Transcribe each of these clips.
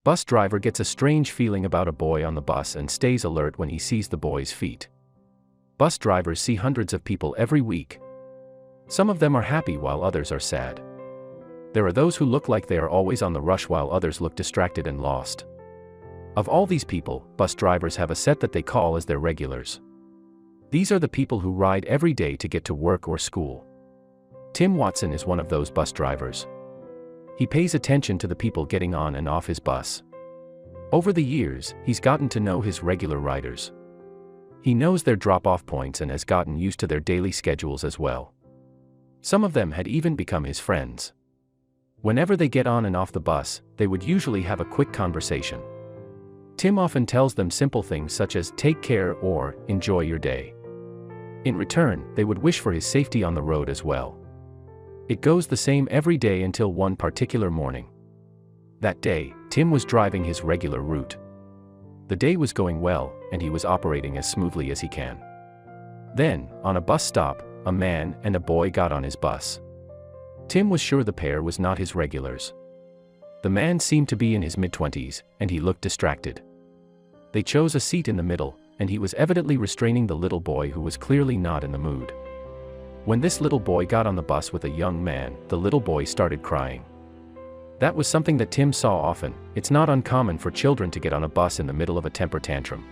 Bus driver gets a strange feeling about a boy on the bus and stays alert when he sees the boy's feet. Bus drivers see hundreds of people every week. Some of them are happy while others are sad. There are those who look like they are always on the rush while others look distracted and lost. Of all these people, bus drivers have a set that they call as their regulars. These are the people who ride every day to get to work or school. Tim Watson is one of those bus drivers. He pays attention to the people getting on and off his bus. Over the years, he's gotten to know his regular riders. He knows their drop-off points and has gotten used to their daily schedules as well. Some of them had even become his friends. Whenever they get on and off the bus, they would usually have a quick conversation. Tim often tells them simple things such as "take care" or "enjoy your day." In return, they would wish for his safety on the road as well. It goes the same every day until one particular morning. That day, Tim was driving his regular route. The day was going well, and he was operating as smoothly as he can. Then, on a bus stop, a man and a boy got on his bus. Tim was sure the pair was not his regulars. The man seemed to be in his mid-20s, and he looked distracted. They chose a seat in the middle, and he was evidently restraining the little boy who was clearly not in the mood. When this little boy got on the bus with a young man, the little boy started crying. That was something that Tim saw often. It's not uncommon for children to get on a bus in the middle of a temper tantrum.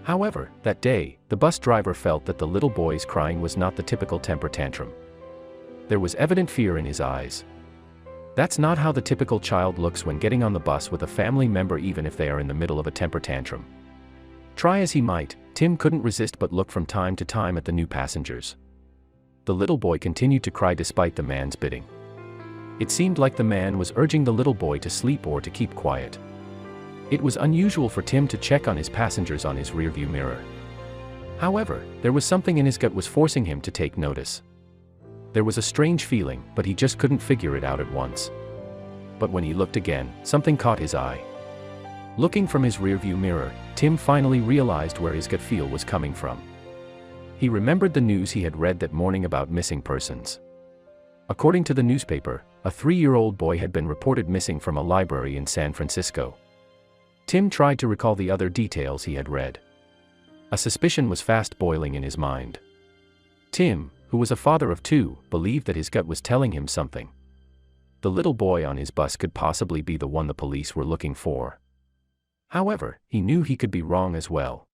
However, that day, the bus driver felt that the little boy's crying was not the typical temper tantrum. There was evident fear in his eyes. That's not how the typical child looks when getting on the bus with a family member, even if they are in the middle of a temper tantrum. Try as he might, Tim couldn't resist but look from time to time at the new passengers. The little boy continued to cry despite the man's bidding. It seemed like the man was urging the little boy to sleep or to keep quiet. It was unusual for Tim to check on his passengers on his rearview mirror. However, there was something in his gut was forcing him to take notice. There was a strange feeling, but he just couldn't figure it out at once. But when he looked again, something caught his eye. Looking from his rearview mirror, Tim finally realized where his gut feel was coming from. He remembered the news he had read that morning about missing persons. According to the newspaper, a 3-year-old boy had been reported missing from a library in San Francisco. Tim tried to recall the other details he had read. A suspicion was fast boiling in his mind. Tim, who was a father of 2, believed that his gut was telling him something. The little boy on his bus could possibly be the one the police were looking for. However, he knew he could be wrong as well.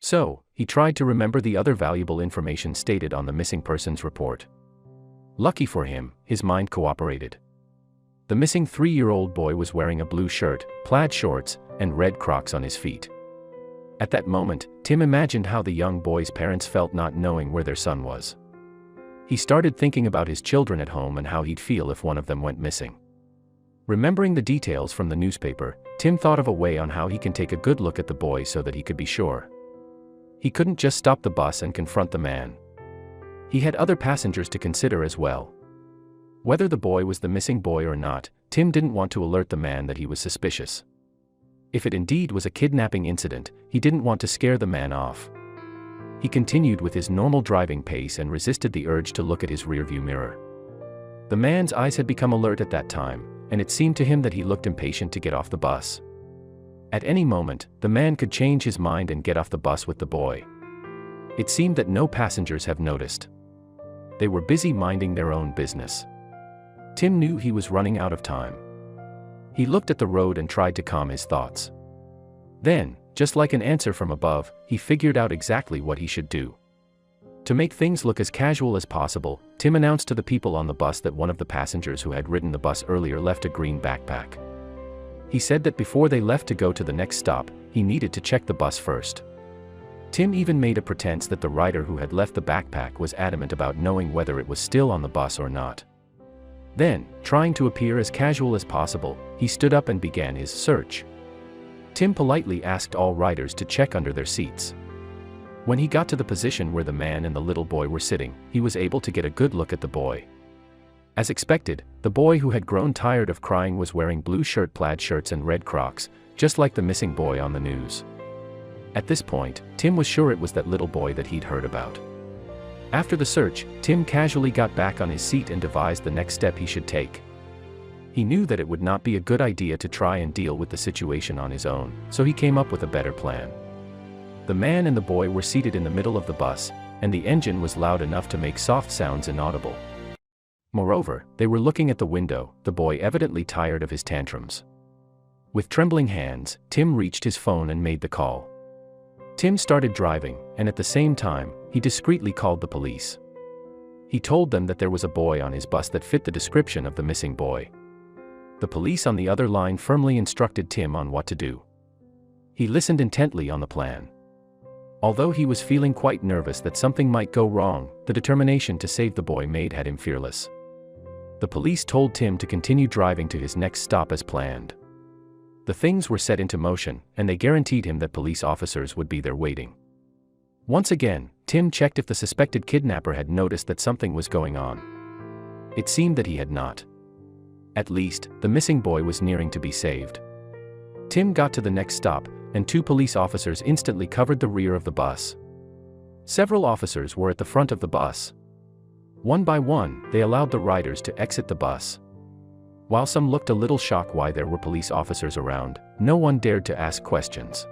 So, he tried to remember the other valuable information stated on the missing persons report. Lucky for him, his mind cooperated. The missing 3-year-old boy was wearing a blue shirt, plaid shorts, and red Crocs on his feet. At that moment, Tim imagined how the young boy's parents felt not knowing where their son was. He started thinking about his children at home and how he'd feel if one of them went missing. Remembering the details from the newspaper, Tim thought of a way on how he can take a good look at the boy so that he could be sure. He couldn't just stop the bus and confront the man. He had other passengers to consider as well. Whether the boy was the missing boy or not, Tim didn't want to alert the man that he was suspicious. If it indeed was a kidnapping incident, he didn't want to scare the man off. He continued with his normal driving pace and resisted the urge to look at his rearview mirror. The man's eyes had become alert at that time, and it seemed to him that he looked impatient to get off the bus. At any moment, the man could change his mind and get off the bus with the boy. It seemed that no passengers have noticed. They were busy minding their own business. Tim knew he was running out of time. He looked at the road and tried to calm his thoughts. Then, just like an answer from above, he figured out exactly what he should do. To make things look as casual as possible, Tim announced to the people on the bus that one of the passengers who had ridden the bus earlier left a green backpack. He said that before they left to go to the next stop, he needed to check the bus first. Tim even made a pretense that the rider who had left the backpack was adamant about knowing whether it was still on the bus or not. Then, trying to appear as casual as possible, he stood up and began his search. Tim politely asked all riders to check under their seats. When he got to the position where the man and the little boy were sitting, he was able to get a good look at the boy. As expected, the boy who had grown tired of crying was wearing blue shirt, plaid shirts and red Crocs, just like the missing boy on the news. At this point, Tim was sure it was that little boy that he'd heard about. After the search, Tim casually got back on his seat and devised the next step he should take. He knew that it would not be a good idea to try and deal with the situation on his own, so he came up with a better plan. The man and the boy were seated in the middle of the bus, and the engine was loud enough to make soft sounds inaudible. Moreover, they were looking at the window, the boy evidently tired of his tantrums. With trembling hands, Tim reached his phone and made the call. Tim started driving, and at the same time, he discreetly called the police. He told them that there was a boy on his bus that fit the description of the missing boy. The police on the other line firmly instructed Tim on what to do. He listened intently on the plan. Although he was feeling quite nervous that something might go wrong, the determination to save the boy made him fearless. The police told Tim to continue driving to his next stop as planned. The things were set into motion, and they guaranteed him that police officers would be there waiting. Once again, Tim checked if the suspected kidnapper had noticed that something was going on. It seemed that he had not. At least, the missing boy was nearing to be saved. Tim got to the next stop, and 2 police officers instantly covered the rear of the bus. Several officers were at the front of the bus. One by one, they allowed the riders to exit the bus. While some looked a little shocked why there were police officers around, no one dared to ask questions.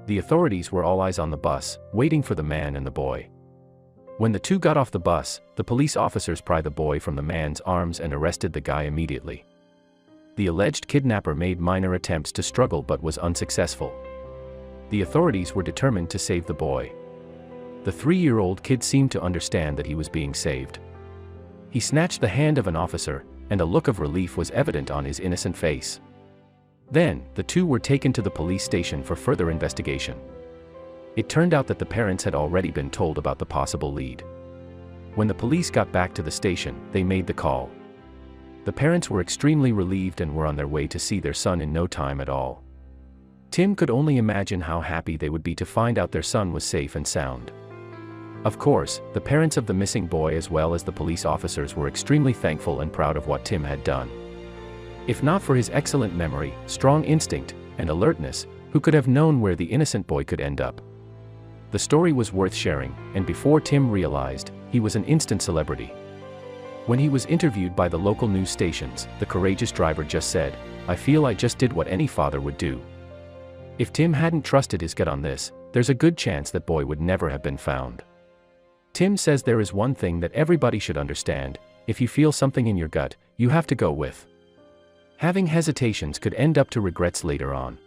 The authorities were all eyes on the bus, waiting for the man and the boy. When the 2 got off the bus, the police officers pried the boy from the man's arms and arrested the guy immediately. The alleged kidnapper made minor attempts to struggle but was unsuccessful. The authorities were determined to save the boy. The 3-year-old kid seemed to understand that he was being saved. He snatched the hand of an officer, and a look of relief was evident on his innocent face. Then, the 2 were taken to the police station for further investigation. It turned out that the parents had already been told about the possible lead. When the police got back to the station, they made the call. The parents were extremely relieved and were on their way to see their son in no time at all. Tim could only imagine how happy they would be to find out their son was safe and sound. Of course, the parents of the missing boy as well as the police officers were extremely thankful and proud of what Tim had done. If not for his excellent memory, strong instinct, and alertness, who could have known where the innocent boy could end up? The story was worth sharing, and before Tim realized, he was an instant celebrity. When he was interviewed by the local news stations, the courageous driver just said, "I feel I just did what any father would do." If Tim hadn't trusted his gut on this, there's a good chance that boy would never have been found. Tim says there is one thing that everybody should understand: if you feel something in your gut, you have to go with. Having hesitations could end up to regrets later on.